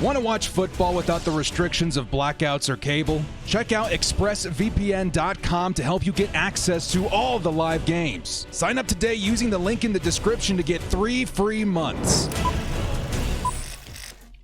Want to watch football without the restrictions of blackouts or cable? Check out expressvpn.com to help you get access to all the live games. Sign up today using the link in the description to get 3 free months.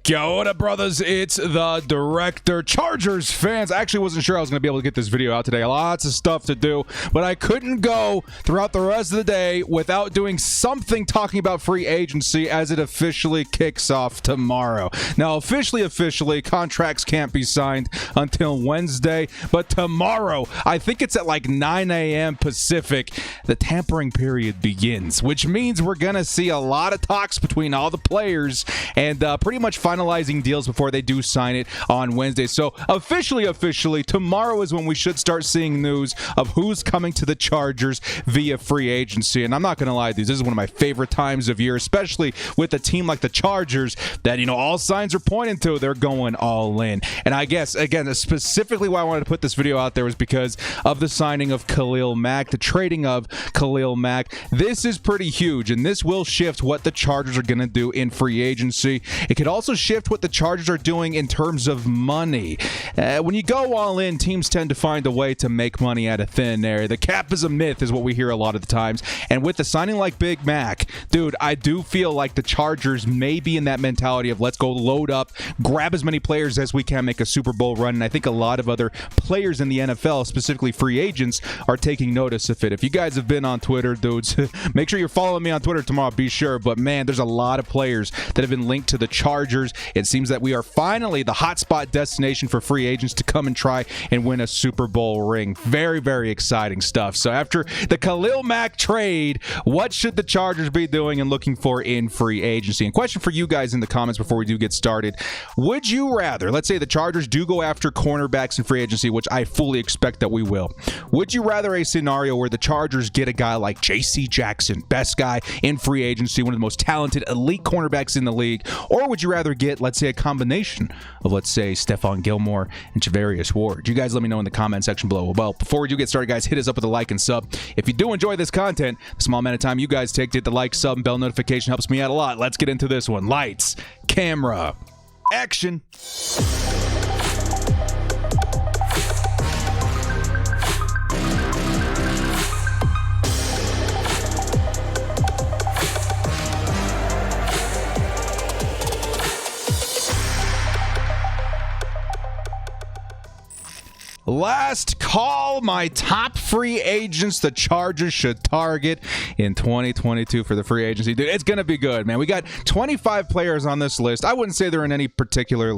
Kia ora, brothers. It's the director. Chargers fans, I actually wasn't sure I was going to be able to get this video out today. Lots of stuff to do, but I couldn't go throughout the rest of the day without doing something talking about free agency as it officially kicks off tomorrow. Now, officially, contracts can't be signed until Wednesday, but tomorrow, I think it's at like 9 a.m. Pacific, the tampering period begins, which means we're going to see a lot of talks between all the players and pretty much finalizing deals before they do sign it on Wednesday. So officially, tomorrow is when we should start seeing news of who's coming to the Chargers via free agency. And I'm not going to lie, this is one of my favorite times of year, especially with a team like the Chargers that, you know, all signs are pointing to they're going all in. And I guess, again, specifically why I wanted to put this video out there was because of the signing of Khalil Mack, the trading of Khalil Mack. This is pretty huge, and this will shift what the Chargers are going to do in free agency. It could also shift what the Chargers are doing in terms of money. When you go all in, teams tend to find a way to make money out of thin air. The cap is a myth is what we hear a lot of the times. And with the signing like Big Mac, dude, I do feel like the Chargers may be in that mentality of let's go load up, grab as many players as we can, make a Super Bowl run. And I think a lot of other players in the NFL, specifically free agents, are taking notice of it. If you guys have been on Twitter, dudes, make sure you're following me on Twitter tomorrow, be sure. But man, there's a lot of players that have been linked to the Chargers. It seems that we are finally the hotspot destination for free agents to come and try and win a Super Bowl ring. Very, very exciting stuff. So after the Khalil Mack trade, what should the Chargers be doing and looking for in free agency? And question for you guys in the comments before we do get started. Would you rather, let's say the Chargers do go after cornerbacks in free agency, which I fully expect that we will. Would you rather a scenario where the Chargers get a guy like J.C. Jackson, best guy in free agency, one of the most talented elite cornerbacks in the league, or would you rather get, let's say, a combination of, let's say, Stephan Gilmore and Javarius Ward? You guys let me know in the comment section below. Well, before we do get started, guys, hit us up with a like and sub. If you do enjoy this content, the small amount of time you guys take to hit the like, sub, and bell notification helps me out a lot. Let's get into this one. Lights, camera, action. Last call, my top free agents the Chargers should target in 2022 for the free agency. Dude, it's going to be good, man. We got 25 players on this list. I wouldn't say they're in any particular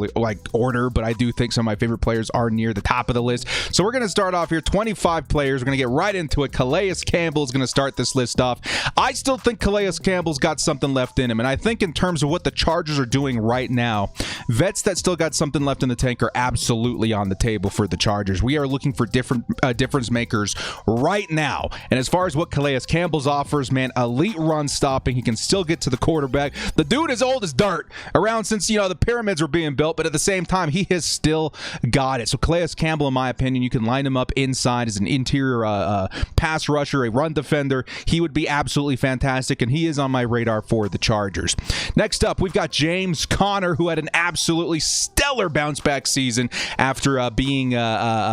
order, but I do think some of my favorite players are near the top of the list. So we're going to start off here, 25 players. We're going to get right into it. Calais Campbell is going to start this list off. I still think Calais Campbell's got something left in him, and I think in terms of what the Chargers are doing right now, vets that still got something left in the tank are absolutely on the table for the Chargers. We are looking for different difference makers right now. And as far as what Calais Campbell's offers, man, elite run stopping. He can still get to the quarterback. The dude is old as dirt, around since, you know, the pyramids were being built, but at the same time, he has still got it. So Calais Campbell, in my opinion, you can line him up inside as an interior pass rusher, a run defender. He would be absolutely fantastic, and he is on my radar for the Chargers. Next up, we've got James Conner, who had an absolutely stellar bounce back season after being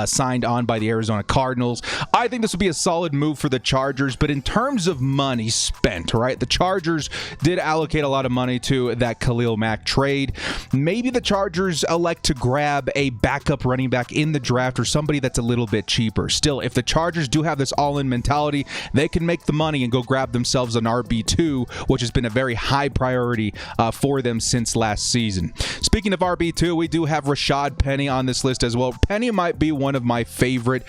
signed on by the Arizona Cardinals. I think this would be a solid move for the Chargers, but in terms of money spent, right, the Chargers did allocate a lot of money to that Khalil Mack trade. Maybe the Chargers elect to grab a backup running back in the draft or somebody that's a little bit cheaper. Still, if the Chargers do have this all-in mentality, they can make the money and go grab themselves an RB2, which has been a very high priority for them since last season. Speaking of RB2, we do have Rashaad Penny on this list as well. Penny might be one of my favorite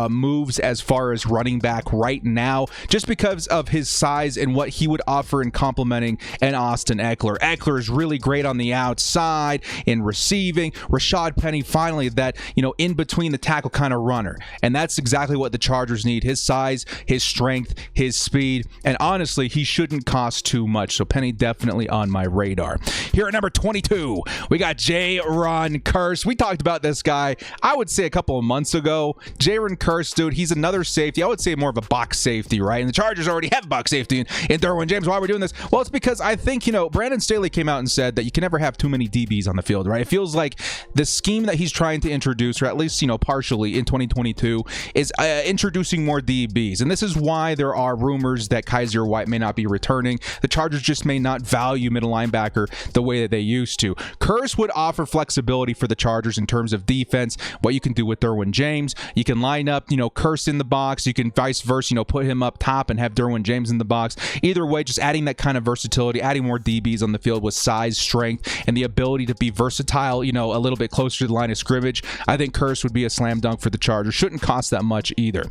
moves as far as running back right now, just because of his size and what he would offer in complementing an Austin Eckler. Eckler is really great on the outside in receiving. Rashaad Penny, finally, that, you know, in between the tackle kind of runner, and that's exactly what the Chargers need. His size, his strength, his speed, and honestly, he shouldn't cost too much. So Penny definitely on my radar. Here at number 22, we got Jaren Kearse. We talked about this guy, I would say, a couple of months ago. Jaren Kearse, dude, he's another safety. I would say more of a box safety, right? And the Chargers already have a box safety in Derwin James. Why are we doing this? Well, it's because I think, Brandon Staley came out and said that you can never have too many DBs on the field, right? It feels like the scheme that he's trying to introduce, or at least, partially in 2022, is introducing more DBs. And this is why there are rumors that Kassim White may not be returning. The Chargers just may not value middle linebacker the way that they used to. Kearse would offer flexibility for the Chargers in terms of defense, what you can do with Derwin James. You can line up, Kearse in the box. You can vice versa, put him up top and have Derwin James in the box. Either way, just adding that kind of versatility, adding more DBs on the field with size, strength, and the ability to be versatile, a little bit closer to the line of scrimmage. I think Kearse would be a slam dunk for the Chargers. Shouldn't cost that much either.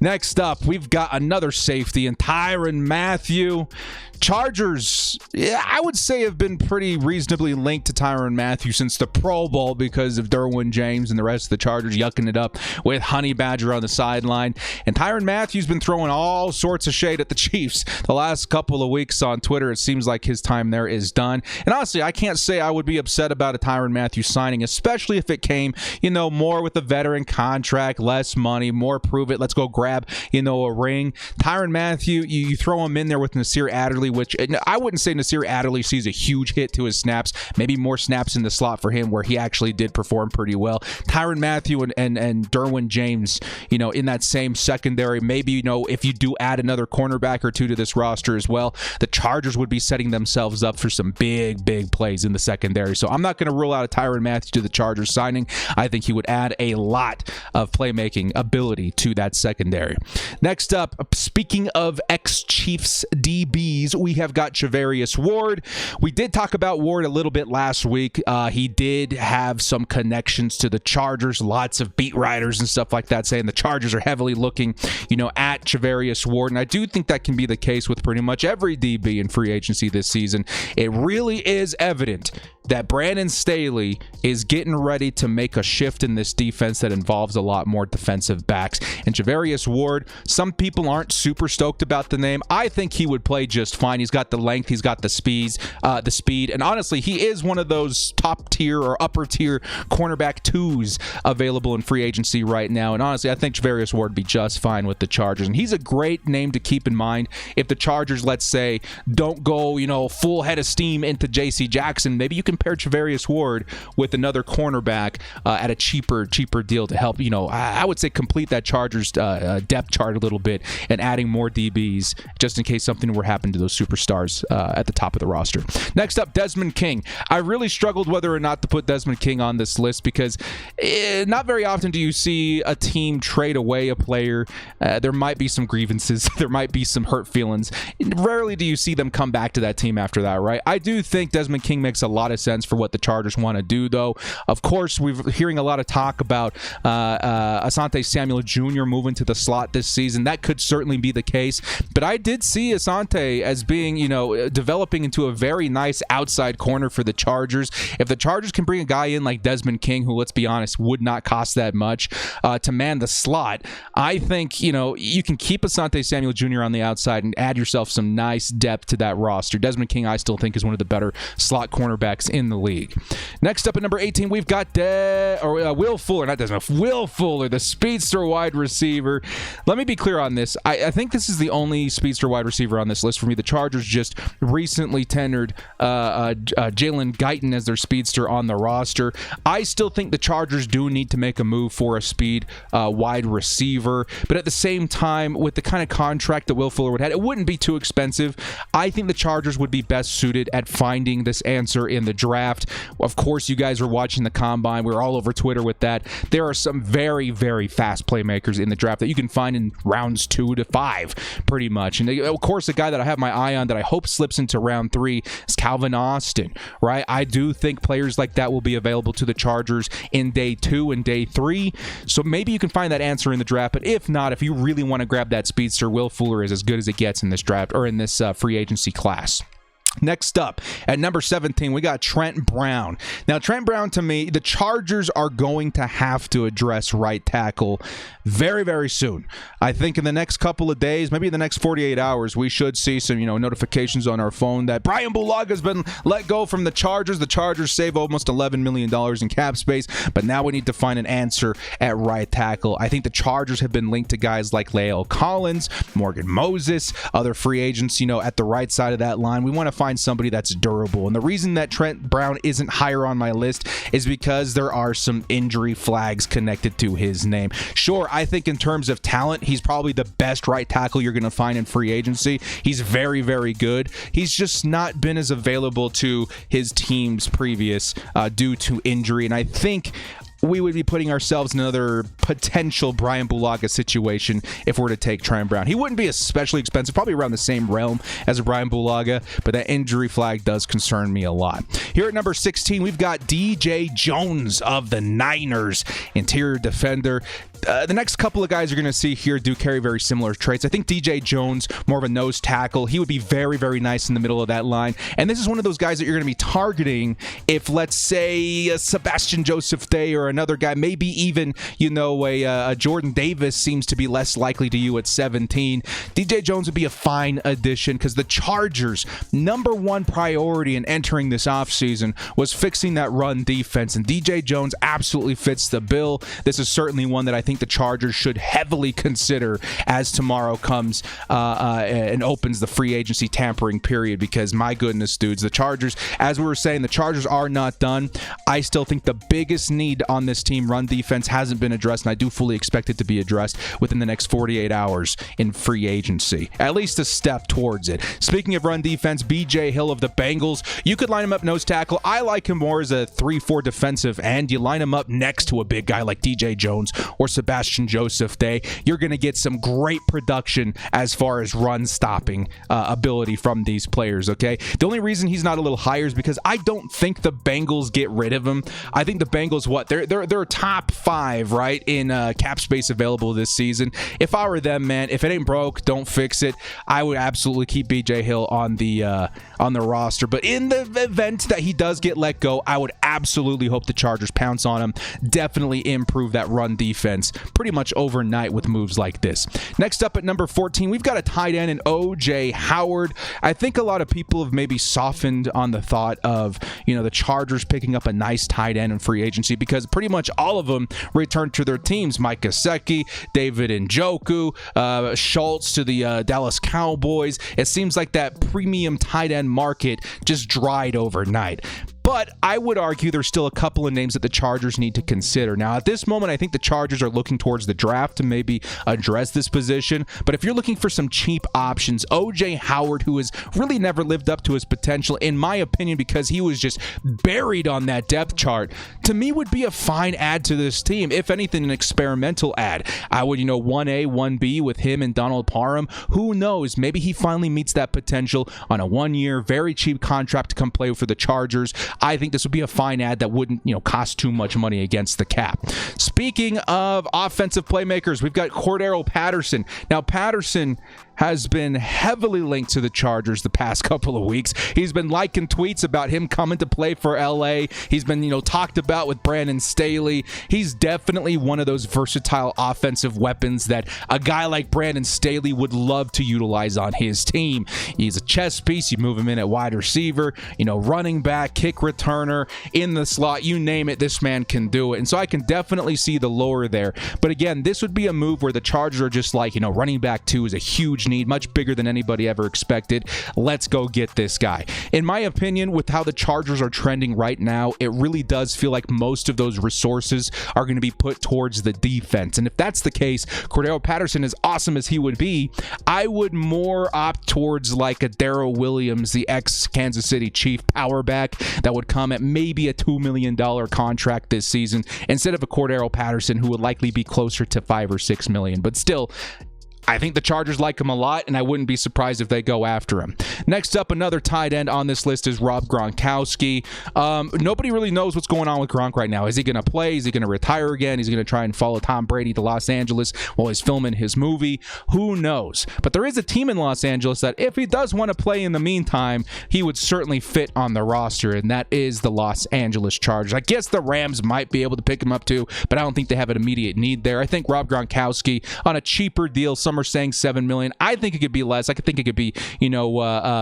Next up, we've got another safety in Tyron Matthews. Chargers, I would say, have been pretty reasonably linked to Tyron Matthews since the Pro Bowl because of Derwin James and the rest of the Chargers yucking it up with Honey Badger on the sideline. And Tyron Matthews been throwing all sorts of shade at the Chiefs the last couple of weeks on Twitter. It seems like his time there is done. And honestly, I can't say I would be upset about a Tyron Matthews signing, especially if it came, more with a veteran contract, less money, more prove it. Let's go grab, a ring. Tyron Matthews, you throw him in there with Nasir Adderley, which I wouldn't say Nasir Adderley sees a huge hit to his snaps. Maybe more snaps in the slot for him where he actually did perform pretty well. Tyron Matthews and Derwin James, in that same secondary. Maybe, if you do add another cornerback or two to this roster as well, the Chargers would be setting themselves up for some big, big plays in the secondary. So I'm not going to rule out a Tyron Matthews to the Chargers signing. I think he would add a lot of playmaking ability to that secondary. Next up, speaking of ex-Chiefs DBs, we have got Javarius Ward. We did talk about Ward a little bit last week. He did have some connections to the Chargers. Lots of beat writers and stuff like that saying the Chargers are heavily looking, at Javarius Ward. And I do think that can be the case with pretty much every DB in free agency this season. It really is evident that Brandon Staley is getting ready to make a shift in this defense that involves a lot more defensive backs. And Javarius Ward, some people aren't super stoked about the name. I think he would play just fine. He's got the length, he's got the speed, and honestly, he is one of those top tier or upper tier cornerback twos available in free agency right now. And honestly, I think Javarius Ward would be just fine with the Chargers. And he's a great name to keep in mind if the Chargers, let's say, don't go, full head of steam into J.C. Jackson. Maybe you can pair Javarius Ward with another cornerback at a cheaper deal to help, I would say complete that Chargers depth chart a little bit and adding more DBs just in case something were to happen to those superstars at the top of the roster. Next up, Desmond King. I really struggled whether or not to put Desmond King on this list because not very often do you see a team trade away a player. There might be some grievances. There might be some hurt feelings. Rarely do you see them come back to that team after that, right? I do think Desmond King makes a lot of sense for what the Chargers want to do, though. Of course, we're hearing a lot of talk about Asante Samuel Jr. moving to the slot this season. That could certainly be the case, but I did see Asante as being, developing into a very nice outside corner for the Chargers. If the Chargers can bring a guy in like Desmond King, who, let's be honest, would not cost that much to man the slot, I think, you can keep Asante Samuel Jr. on the outside and add yourself some nice depth to that roster. Desmond King, I still think, is one of the better slot cornerbacks in the league. Next up at number 18, we've got Will Fuller, Will Fuller, the speedster wide receiver. Let me be clear on this. I think this is the only speedster wide receiver on this list for me. The Chargers just recently tenured Jalen Guyton as their speedster on the roster. I still think the Chargers do need to make a move for a speed wide receiver, but at the same time, with the kind of contract that Will Fuller would have, it wouldn't be too expensive. I think the Chargers would be best suited at finding this answer in the draft. Of course, you guys are watching the combine. We're all over Twitter with that. There are some very, very fast playmakers in the draft that you can find in rounds 2 to 5, pretty much. And of course, the guy that I have my eye on that I hope slips into round 3 is Calvin Austin, right? I do think players like that will be available to the Chargers in day 2 and day 3. So maybe you can find that answer in the draft. But if not, if you really want to grab that speedster, Will Fuller is as good as it gets in this draft or in this free agency class. Next up, at number 17, we got Trent Brown. Now, Trent Brown, to me, the Chargers are going to have to address right tackle very, very soon. I think in the next couple of days, maybe in the next 48 hours, we should see some, notifications on our phone that Brian Bulaga has been let go from the Chargers. The Chargers save almost $11 million in cap space, but now we need to find an answer at right tackle. I think the Chargers have been linked to guys like Leo Collins, Morgan Moses, other free agents, at the right side of that line. We want to find somebody that's durable. And the reason that Trent Brown isn't higher on my list is because there are some injury flags connected to his name. Sure, I think in terms of talent, he's probably the best right tackle you're going to find in free agency. He's very, very good. He's just not been as available to his teams previous due to injury. And I think we would be putting ourselves in another potential Brian Bulaga situation if we're to take Trent Brown. He wouldn't be especially expensive, probably around the same realm as a Brian Bulaga, but that injury flag does concern me a lot. Here at number 16, we've got DJ Jones of the Niners, interior defender. The next couple of guys you're going to see here do carry very similar traits. I think DJ Jones, more of a nose tackle. He would be very, very nice in the middle of that line. And this is one of those guys that you're going to be targeting if, let's say, a Sebastian Joseph Day or another guy, maybe even, a Jordan Davis seems to be less likely to you at 17. DJ Jones would be a fine addition because the Chargers' number one priority in entering this offseason was fixing that run defense. And DJ Jones absolutely fits the bill. This is certainly one that I think the Chargers should heavily consider as tomorrow comes and opens the free agency tampering period, because my goodness, dudes, the Chargers, as we were saying, the Chargers are not done. I still think the biggest need on this team, run defense, hasn't been addressed, and I do fully expect it to be addressed within the next 48 hours in free agency. At least a step towards it. Speaking of run defense, BJ Hill of the Bengals, you could line him up nose tackle. I like him more as a 3-4 defensive end. You line him up next to a big guy like DJ Jones or Sebastian Joseph Day, you're going to get some great production as far as run stopping ability from these players, okay? The only reason he's not a little higher is because I don't think the Bengals get rid of him. I think the Bengals, they're top 5, right, in cap space available this season. If I were them, man, if it ain't broke, don't fix it. I would absolutely keep BJ Hill on the roster. But in the event that he does get let go, I would absolutely hope the Chargers pounce on him. Definitely improve that run defense pretty much overnight with moves like this. Next up at number 14, we've got a tight end in Oday Howard. I think a lot of people have maybe softened on the thought of, the Chargers picking up a nice tight end in free agency, because pretty much all of them returned to their teams. Mike Gesicki, David Njoku, Schultz to the Dallas Cowboys. It seems like that premium tight end market just dried overnight. But I would argue there's still a couple of names that the Chargers need to consider. Now, at this moment, I think the Chargers are looking towards the draft to maybe address this position. But if you're looking for some cheap options, Oday Howard, who has really never lived up to his potential, in my opinion, because he was just buried on that depth chart, to me would be a fine add to this team. If anything, an experimental add. I would, 1A, 1B with him and Donald Parham. Who knows? Maybe he finally meets that potential on a 1-year, very cheap contract to come play for the Chargers. I think this would be a fine ad that wouldn't, cost too much money against the cap. Speaking of offensive playmakers, we've got Cordarrelle Patterson. Now, Patterson has been heavily linked to the Chargers the past couple of weeks. He's been liking tweets about him coming to play for LA. He's been, talked about with Brandon Staley. He's definitely one of those versatile offensive weapons that a guy like Brandon Staley would love to utilize on his team. He's a chess piece. You move him in at wide receiver, running back, kick returner, in the slot, you name it, this man can do it. And so I can definitely see the lure there. But again, this would be a move where the Chargers are just like, running back 2 is a huge need, much bigger than anybody ever expected. Let's go get this guy. In my opinion, with how the Chargers are trending right now, it really does feel like most of those resources are going to be put towards the defense. And if that's the case, Cordarrelle Patterson, as awesome as he would be, I would more opt towards like a Darrell Williams, the ex-Kansas City Chief power back that would come at maybe a $2 million contract this season instead of a Cordarrelle Patterson who would likely be closer to $5 or $6 million. But still, I think the Chargers like him a lot, and I wouldn't be surprised if they go after him. Next up, another tight end on this list is Rob Gronkowski. Nobody really knows what's going on with Gronk right now. Is he going to play? Is he going to retire again? Is he going to try and follow Tom Brady to Los Angeles while he's filming his movie? Who knows? But there is a team in Los Angeles that if he does want to play in the meantime, he would certainly fit on the roster, and that is the Los Angeles Chargers. I guess the Rams might be able to pick him up too, but I don't think they have an immediate need there. I think Rob Gronkowski on a cheaper deal, some are saying $7 million. I think it could be less. I could think it could be,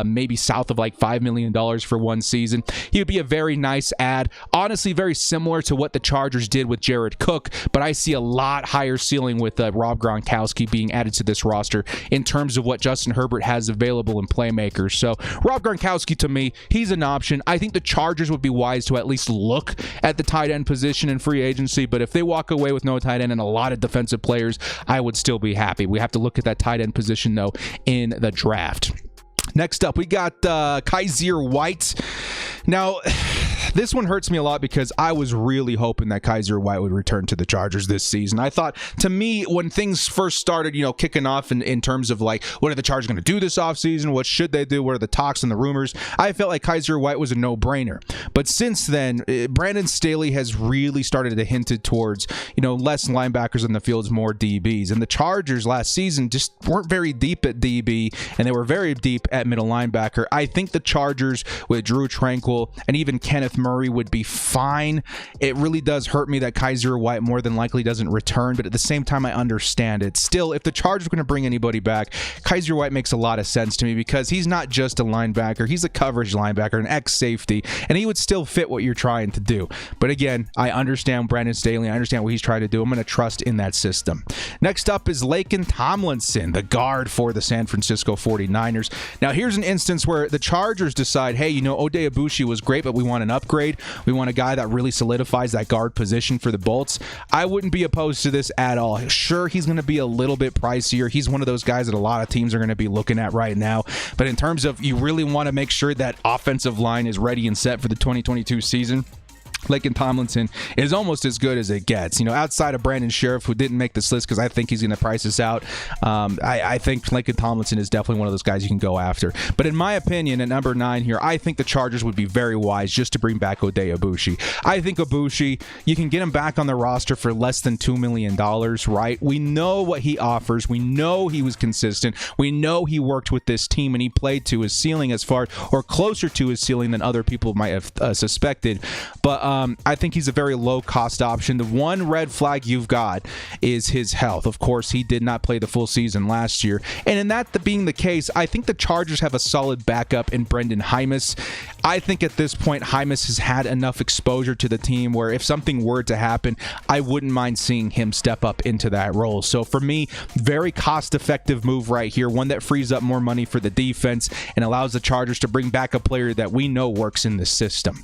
maybe south of like $5 million for one season. He would be a very nice add. Honestly, very similar to what the Chargers did with Jared Cook, but I see a lot higher ceiling with Rob Gronkowski being added to this roster in terms of what Justin Herbert has available in playmakers. So Rob Gronkowski, to me, he's an option. I think the Chargers would be wise to at least look at the tight end position in free agency, but if they walk away with no tight end and a lot of defensive players, I would still be happy. We have to look at that tight end position, though, in the draft. Next up, we got Kassim White. Now, this one hurts me a lot because I was really hoping that Kassim White would return to the Chargers this season. I thought, to me, when things first started, kicking off in terms of like, what are the Chargers going to do this offseason? What should they do? What are the talks and the rumors? I felt like Kassim White was a no-brainer. But since then, Brandon Staley has really started to hint towards, less linebackers in the fields, more DBs. And the Chargers last season just weren't very deep at DB, and they were very deep at middle linebacker. I think the Chargers with Drew Tranquil and even Kenneth Murray would be fine. It really does hurt me that Kassim White more than likely doesn't return, but at the same time, I understand it. Still, if the Chargers are going to bring anybody back, Kassim White makes a lot of sense to me because he's not just a linebacker. He's a coverage linebacker, an ex-safety, and he would still fit what you're trying to do. But again, I understand Brandon Staley. I understand what he's trying to do. I'm going to trust in that system. Next up is Laken Tomlinson, the guard for the San Francisco 49ers. Now, here's an instance where the Chargers decide, hey, Oday Aboushi was great, but we want an upgrade. We want a guy that really solidifies that guard position for the Bolts. I wouldn't be opposed to this at all. Sure, he's going to be a little bit pricier. He's one of those guys that a lot of teams are going to be looking at right now. But in terms of you really want to make sure that offensive line is ready and set for the 2022 season, Laken Tomlinson is almost as good as it gets. Outside of Brandon Sheriff, who didn't make this list because I think he's going to price us out, I think Laken Tomlinson is definitely one of those guys you can go after. But in my opinion, at number 9 here, I think the Chargers would be very wise just to bring back Oday Aboushi. I think Aboushi, you can get him back on the roster for less than $2 million, right? We know what he offers. We know he was consistent. We know he worked with this team and he played to his ceiling as far or closer to his ceiling than other people might have suspected. But I think he's a very low-cost option. The one red flag you've got is his health. Of course, he did not play the full season last year. And in that being the case, I think the Chargers have a solid backup in Brendan Hymus. I think at this point, Hymus has had enough exposure to the team where if something were to happen, I wouldn't mind seeing him step up into that role. So for me, very cost-effective move right here, one that frees up more money for the defense and allows the Chargers to bring back a player that we know works in the system.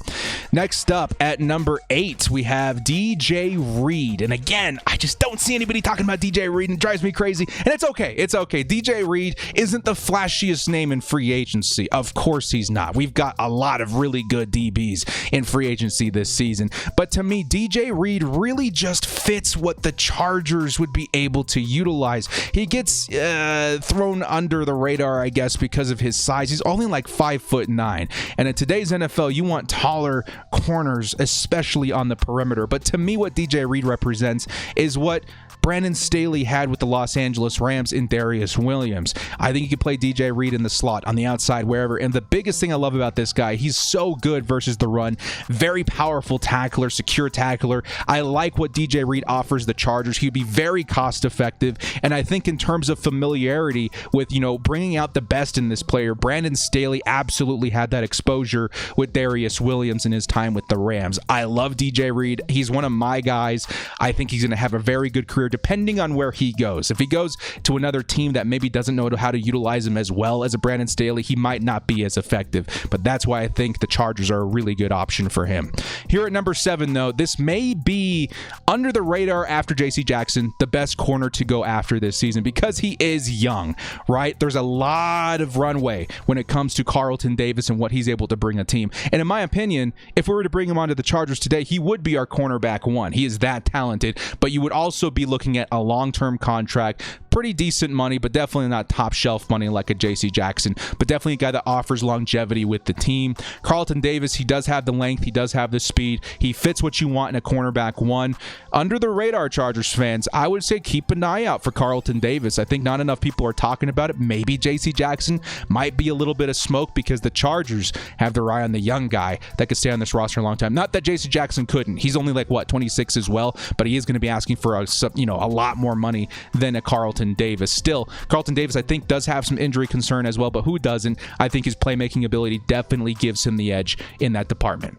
Next up, at number 8, we have DJ Reed. And again, I just don't see anybody talking about DJ Reed, and it drives me crazy. And it's okay. It's okay. DJ Reed isn't the flashiest name in free agency. Of course he's not. We've got a lot of really good DBs in free agency this season. But to me, DJ Reed really just fits what the Chargers would be able to utilize. He gets thrown under the radar, I guess, because of his size. He's only like 5'9". And in today's NFL, you want taller corners, especially on the perimeter. But to me, what DJ Reed represents is what Brandon Staley had with the Los Angeles Rams in Darius Williams. I think you could play DJ Reed in the slot, on the outside, wherever. And the biggest thing I love about this guy, he's so good versus the run. Very powerful tackler, secure tackler. I like what DJ Reed offers the Chargers. He'd be very cost effective. And I think in terms of familiarity with, bringing out the best in this player, Brandon Staley absolutely had that exposure with Darius Williams in his time with the Rams. I love DJ Reed. He's one of my guys. I think he's going to have a very good career depending on where he goes. If he goes to another team that maybe doesn't know how to utilize him as well as a Brandon Staley, he might not be as effective. But that's why I think the Chargers are a really good option for him. Here at number 7, though, this may be under the radar after J.C. Jackson, the best corner to go after this season because he is young, right? There's a lot of runway when it comes to Carlton Davis and what he's able to bring a team. And in my opinion, if we were to bring him onto the Chargers today, he would be our cornerback 1. He is that talented, but you would also be looking at a long-term contract, pretty decent money, but definitely not top shelf money like a JC Jackson, but definitely a guy that offers longevity with the team. Carlton Davis, he does have the length, he does have the speed, he fits what you want in a cornerback one. Under the radar, Chargers fans, I would say keep an eye out for Carlton Davis. I think not enough people are talking about it. Maybe JC Jackson might be a little bit of smoke because the Chargers have their eye on the young guy that could stay on this roster a long time. Not that JC Jackson couldn't. He's only like, what, 26 as well, but he is going to be asking for a lot more money than a Carlton Davis. Still, Carlton Davis, I think, does have some injury concern as well, but who doesn't? I think his playmaking ability definitely gives him the edge in that department.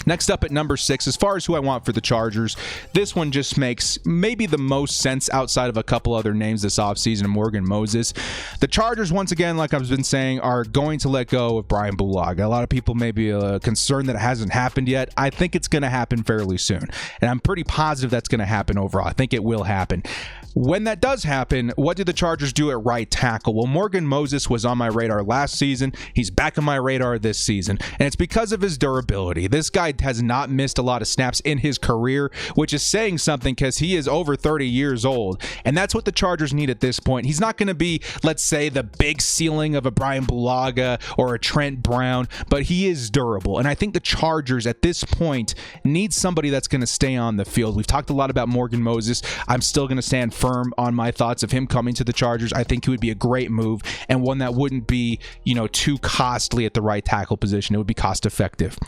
Next up at number 6, as far as who I want for the Chargers, this one just makes maybe the most sense outside of a couple other names this offseason, Morgan Moses. The Chargers, once again, like I've been saying, are going to let go of Brian Bulaga. A lot of people may be concerned that it hasn't happened yet. I think it's going to happen fairly soon, and I'm pretty positive that's going to happen overall. I think it will happen. When that does happen, what do the Chargers do at right tackle? Well, Morgan Moses was on my radar last season. He's back on my radar this season, and it's because of his durability. This guy has not missed a lot of snaps in his career, which is saying something because he is over 30 years old, and that's what the Chargers need at this point. He's not going to be, let's say, the big ceiling of a Brian Bulaga or a Trent Brown, but he is durable, and I think the Chargers at this point need somebody that's going to stay on the field. We've talked a lot about Morgan Moses. I'm still going to stand firm on my thoughts of him coming to the Chargers. I think he would be a great move, and one that wouldn't be, too costly at the right tackle position. It would be cost effective.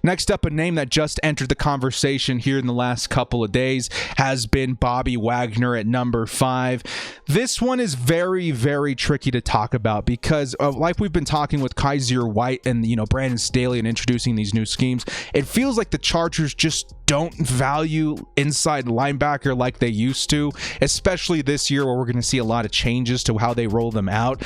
Next up, a name that just entered the conversation here in the last couple of days has been Bobby Wagner at number 5. This one is very, very tricky to talk about because like we've been talking with Kassim White and Brandon Staley and introducing these new schemes, it feels like the Chargers just don't value inside linebacker like they used to, especially this year where we're going to see a lot of changes to how they roll them out.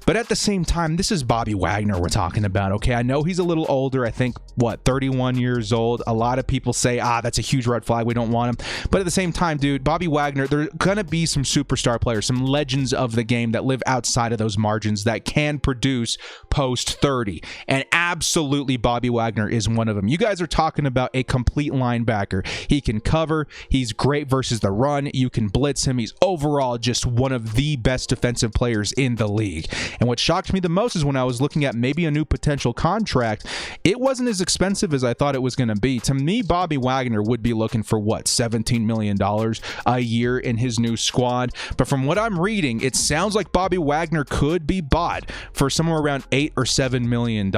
But at the same time, this is Bobby Wagner we're talking about, okay? I know he's a little older, I think, 31 years old. A lot of people say, that's a huge red flag, we don't want him. But at the same time, dude, Bobby Wagner, there are going to be some superstar players, some legends of the game that live outside of those margins that can produce post 30. And absolutely, Bobby Wagner is one of them. You guys are talking about a complete linebacker. He can cover. He's great versus the run. You can blitz him. He's overall just one of the best defensive players in the league. And what shocked me the most is when I was looking at maybe a new potential contract, it wasn't as expensive as I thought it was going to be. To me, Bobby Wagner would be looking for $17 million a year in his new squad. But from what I'm reading, it sounds like Bobby Wagner could be bought for somewhere around $8 or $7 million.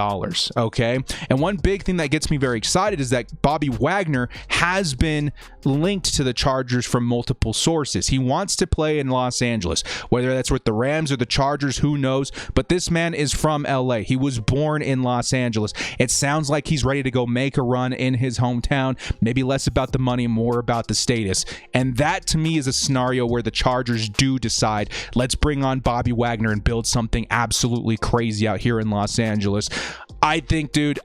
Okay. And one big thing that gets me very excited is that Bobby Wagner has been linked to the Chargers from multiple sources. He wants to play in Los Angeles, whether that's with the Rams or the Chargers, who knows? But this man is from LA. He was born in Los Angeles. It sounds like he's ready to go make a run in his hometown, maybe less about the money, more about the status. And that to me is a scenario where the Chargers do decide, let's bring on Bobby Wagner and build something absolutely crazy out here in Los Angeles. I think, dude,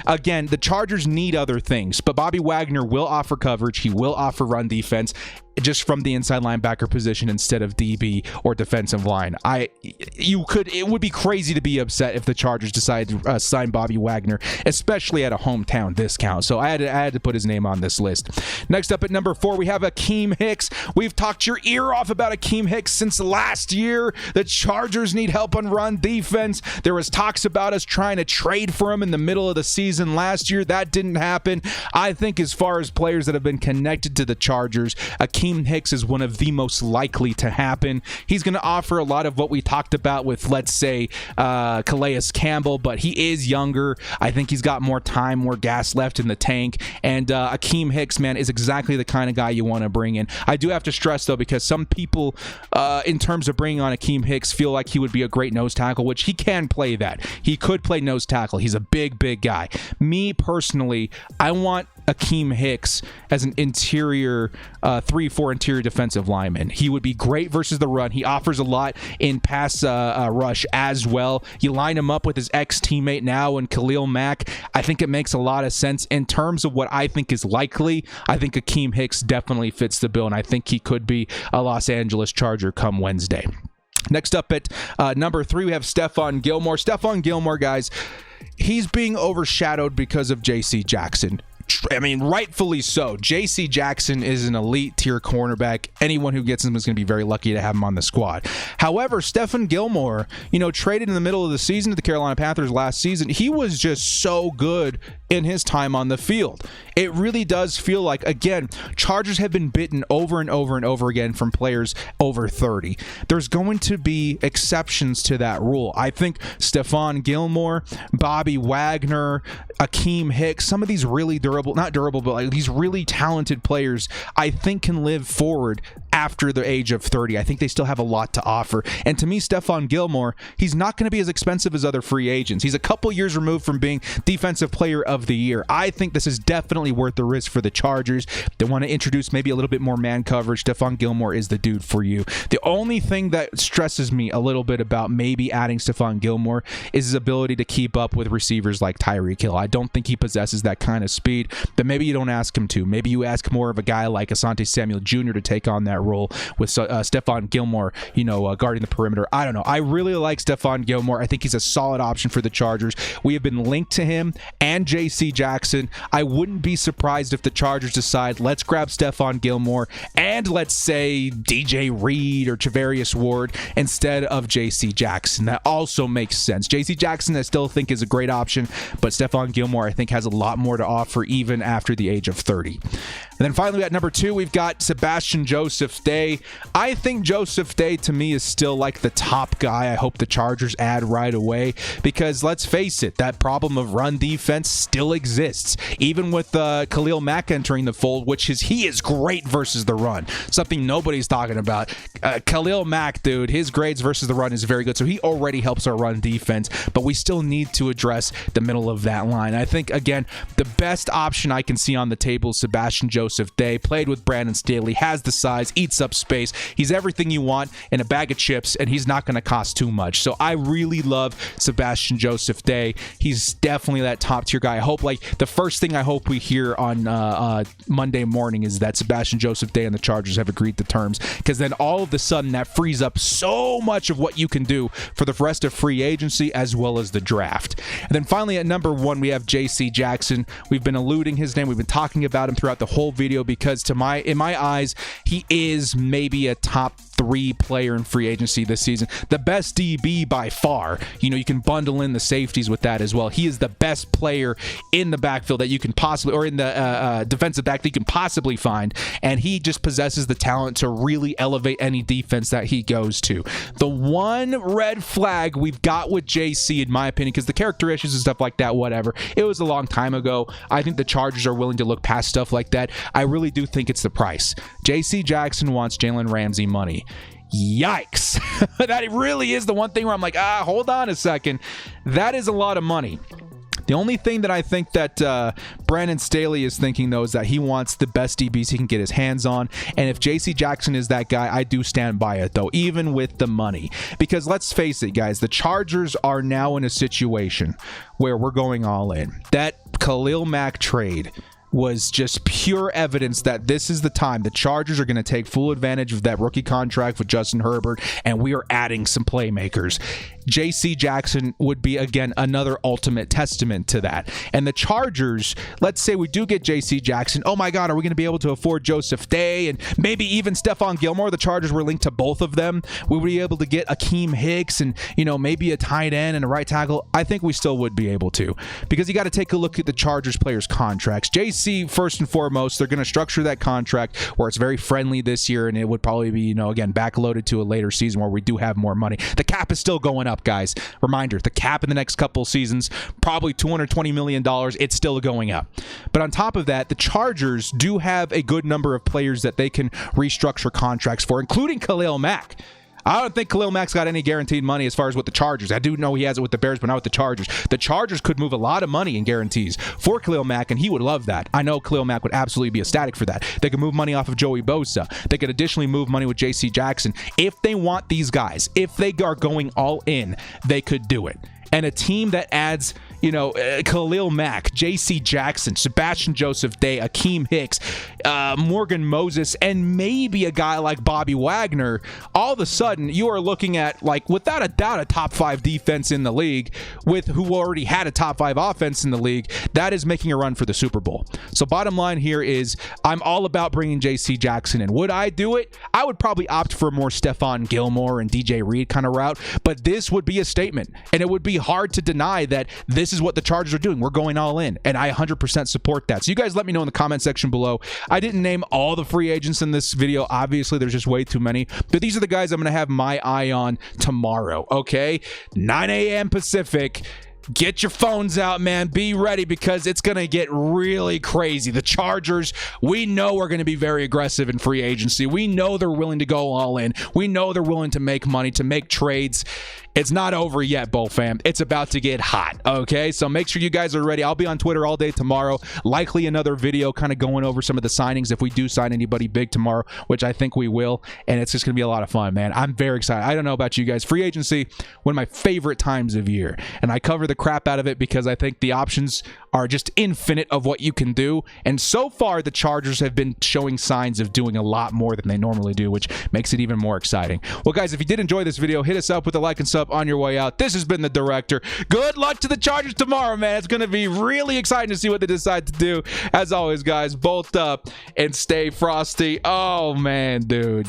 again, the Chargers need other things, but Bobby Wagner will offer coverage. He will offer run defense just from the inside linebacker position instead of DB or defensive line. It would be crazy to be upset if the Chargers decided to sign Bobby Wagner, especially at a hometown discount. So I had to put his name on this list. Next up at number 4, we have Akeem Hicks. We've talked your ear off about Akeem Hicks since last year. The Chargers need help on run defense. There was talks about us trying to trade for him in the middle of the season last year. That didn't happen. I think as far as players that have been connected to the Chargers, Akeem Hicks is one of the most likely to happen. He's going to offer a lot of what we talked about with, let's say, Calais Campbell, but he is younger. I think he's got more time, more gas left in the tank, and Akeem Hicks, man, is exactly the kind of guy you want to bring in. I do have to stress, though, because some people, in terms of bringing on Akeem Hicks, feel like he would be a great nose tackle, which he can play that. He could play nose tackle. He's a big, big guy. Me, personally, I want Akeem Hicks as an interior 3-4 interior defensive lineman. He would be great versus the run. He offers a lot in pass rush as well. You line him up with his ex-teammate now and Khalil Mack. I think it makes a lot of sense in terms of what I think is likely. I think Akeem Hicks definitely fits the bill, and I think he could be a Los Angeles Charger come Wednesday. Next up at number 3, we have Stephan Gilmore. Stephan Gilmore, guys, he's being overshadowed because of JC Jackson. I mean, rightfully so. J.C. Jackson is an elite tier cornerback. Anyone who gets him is going to be very lucky to have him on the squad. However, Stephan Gilmore, traded in the middle of the season to the Carolina Panthers last season, he was just so good in his time on the field. It really does feel like, again, Chargers have been bitten over and over and over again from players over 30. There's going to be exceptions to that rule. I think Stephan Gilmore, Bobby Wagner, Akeem Hicks, some of these really not durable, but like these really talented players, I think can live forward after the age of 30. I think they still have a lot to offer. And to me, Stephan Gilmore, he's not going to be as expensive as other free agents. He's a couple years removed from being Defensive Player of the Year. I think this is definitely worth the risk for the Chargers. They want to introduce maybe a little bit more man coverage. Stephan Gilmore is the dude for you. The only thing that stresses me a little bit about maybe adding Stephan Gilmore is his ability to keep up with receivers like Tyreek Hill. I don't think he possesses that kind of speed, but maybe you don't ask him to. Maybe you ask more of a guy like Asante Samuel Jr. to take on that role with Stephan Gilmore, guarding the perimeter. I don't know. I really like Stephan Gilmore. I think he's a solid option for the Chargers. We have been linked to him and J.C. Jackson. I wouldn't be surprised if the Chargers decide, let's grab Stephan Gilmore and let's say DJ Reed or Javarius Ward instead of J.C. Jackson. That also makes sense. J.C. Jackson I still think is a great option, but Stephan Gilmore I think has a lot more to offer even after the age of 30. And then finally at number 2, we've got Sebastian Joseph Day. I think Joseph Day to me is still like the top guy I hope the Chargers add right away, because let's face it, that problem of run defense still exists. Even with Khalil Mack entering the fold, he is great versus the run. Something nobody's talking about. Khalil Mack, dude, his grades versus the run is very good, so he already helps our run defense, but we still need to address the middle of that line. I think, again, the best option I can see on the table is Sebastian Joseph Day. Played with Brandon Staley, has the size, eats up space. He's everything you want in a bag of chips, and he's not going to cost too much. So I really love Sebastian Joseph Day. He's definitely that top tier guy. I hope, the first thing I hope we hear on Monday morning is that Sebastian Joseph Day and the Chargers have agreed to terms, because then all of a sudden that frees up so much of what you can do for the rest of free agency as well as the draft. And then finally at number 1, we have J.C. Jackson. We've been alluding his name. We've been talking about him throughout the whole video because in my eyes, he is maybe a top 3 player in free agency this season. The best DB by far. You can bundle in the safeties with that as well. He is the best player in the backfield that you can possibly, or in the defensive back that you can possibly find, and he just possesses the talent to really elevate any defense that he goes to. The one red flag we've got with JC, in my opinion, because the character issues and stuff like that, whatever, it was a long time ago. I think the Chargers are willing to look past stuff like that. I really do think it's the price. JC Jackson wants Jalen Ramsey money. Yikes. That really is the one thing where I'm like, hold on a second. That is a lot of money. The only thing that I think that Brandon Staley is thinking, though, is that he wants the best DBs he can get his hands on. And if J.C. Jackson is that guy, I do stand by it, though, even with the money. Because let's face it, guys, the Chargers are now in a situation where we're going all in. That Khalil Mack trade was just pure evidence that this is the time the Chargers are going to take full advantage of that rookie contract with Justin Herbert, and we are adding some playmakers. J.C. Jackson would be, again, another ultimate testament to that. And the Chargers, let's say we do get J.C. Jackson. Oh my God, are we going to be able to afford Joseph Day and maybe even Stephan Gilmore? The Chargers were linked to both of them. We would be able to get Akeem Hicks and, maybe a tight end and a right tackle. I think we still would be able to, because you got to take a look at the Chargers players' contracts. J.C., first and foremost, they're going to structure that contract where it's very friendly this year, and it would probably be, again, backloaded to a later season where we do have more money. The cap is still going up, guys. Reminder, the cap in the next couple seasons, probably $220 million. It's still going up. But on top of that, the Chargers do have a good number of players that they can restructure contracts for, including Khalil Mack. I don't think Khalil Mack's got any guaranteed money as far as with the Chargers. I do know he has it with the Bears, but not with the Chargers. The Chargers could move a lot of money in guarantees for Khalil Mack, and he would love that. I know Khalil Mack would absolutely be ecstatic for that. They could move money off of Joey Bosa. They could additionally move money with J.C. Jackson. If they want these guys, if they are going all in, they could do it. And a team that adds, Khalil Mack, J.C. Jackson, Sebastian Joseph Day, Akeem Hicks, Morgan Moses, and maybe a guy like Bobby Wagner, all of a sudden you are looking at, like, without a doubt, a top 5 defense in the league with who already had a top 5 offense in the league that is making a run for the Super Bowl. So bottom line here is I'm all about bringing J.C. Jackson in. Would I do it? I would probably opt for more Stephan Gilmore and DJ Reed kind of route, but this would be a statement, and it would be hard to deny that this is what the Chargers are doing. We're going all in, and I 100% support that. So you guys let me know in the comment section below. I didn't name all the free agents in this video. Obviously, there's just way too many, but these are the guys I'm going to have my eye on tomorrow, okay? 9 a.m. Pacific. Get your phones out, man. Be ready, because it's going to get really crazy. The Chargers, we know, are going to be very aggressive in free agency. We know they're willing to go all in. We know they're willing to make money, to make trades. It's not over yet, Bull fam. It's about to get hot, okay? So make sure you guys are ready. I'll be on Twitter all day tomorrow. Likely another video kind of going over some of the signings if we do sign anybody big tomorrow, which I think we will, and it's just going to be a lot of fun, man. I'm very excited. I don't know about you guys. Free agency, one of my favorite times of year, and I cover the crap out of it because I think the options are just infinite of what you can do, and so far the Chargers have been showing signs of doing a lot more than they normally do, which makes it even more exciting. Well, guys, if you did enjoy this video, hit us up with a like and sub on your way out. This has been the Director. Good luck to the Chargers tomorrow, man. It's going to be really exciting to see what they decide to do. As always, guys, bolt up and stay frosty. Oh, man, dude.